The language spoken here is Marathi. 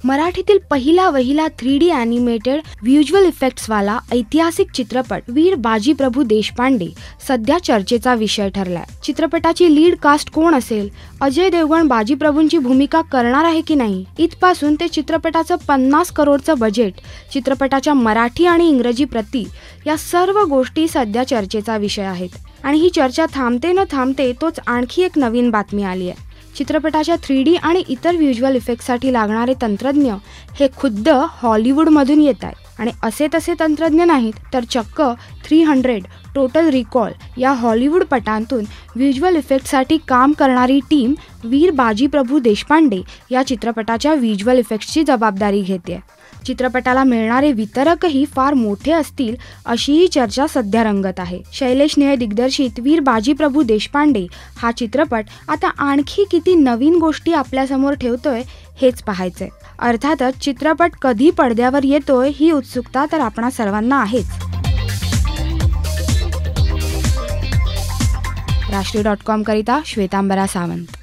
मराठीतील पहिला वहिला 3D ॲनिमेटेड व्हिज्युअल इफेक्ट्स वाला ऐतिहासिक चित्रपट वीर बाजीप्रभू देशपांडे सध्या चर्चेचा विषय ठरलाय। चित्रपटाची लीड कास्ट कोण असेल, अजय देवगण बाजीप्रभूंची भूमिका करणार आहे की नाही, इथपासून ते चित्रपटाचं 50 करोडचं बजेट, चित्रपटाच्या मराठी आणि इंग्रजी प्रती, या सर्व गोष्टी सध्या चर्चेचा विषय आहेत। आणि ही चर्चा थांबते न थांबते तोच आणखी एक नवीन बातमी आली आहे। चित्रपटाच्या 3D आणि इतर व्हिज्युअल इफेक्ट्ससाठी लागणारे तंत्रज्ञ हे खुद्द हॉलिवूडमधून येत आहेत। आणि असे तसे तंत्रज्ञ नाहीत, तर चक्क 300 टोटल रिकॉल या हॉलिवूड पटांतून व्हिज्युअल इफेक्ट्ससाठी काम करणारी टीम वीर बाजीप्रभू देशपांडे या चित्रपटाच्या व्हिज्युअल इफेक्ट्सची जबाबदारी घेते। चित्रपटाला मिळणारे वितरकही फार मोठे असतील अशीही चर्चा सध्या रंगत आहे। शैलेश निळे दिग्दर्शित वीर बाजीप्रभू देशपांडे हा चित्रपट आता आणखी किती नवीन गोष्टी आपल्यासमोर ठेवतोय हेच पाहायचंय। अर्थातच चित्रपट कधी पडद्यावर येतोय ही उत्सुकता तर आपणा सर्वांना आहेच। राष्ट्रीय.com करिता श्वेतांबरा सावंत।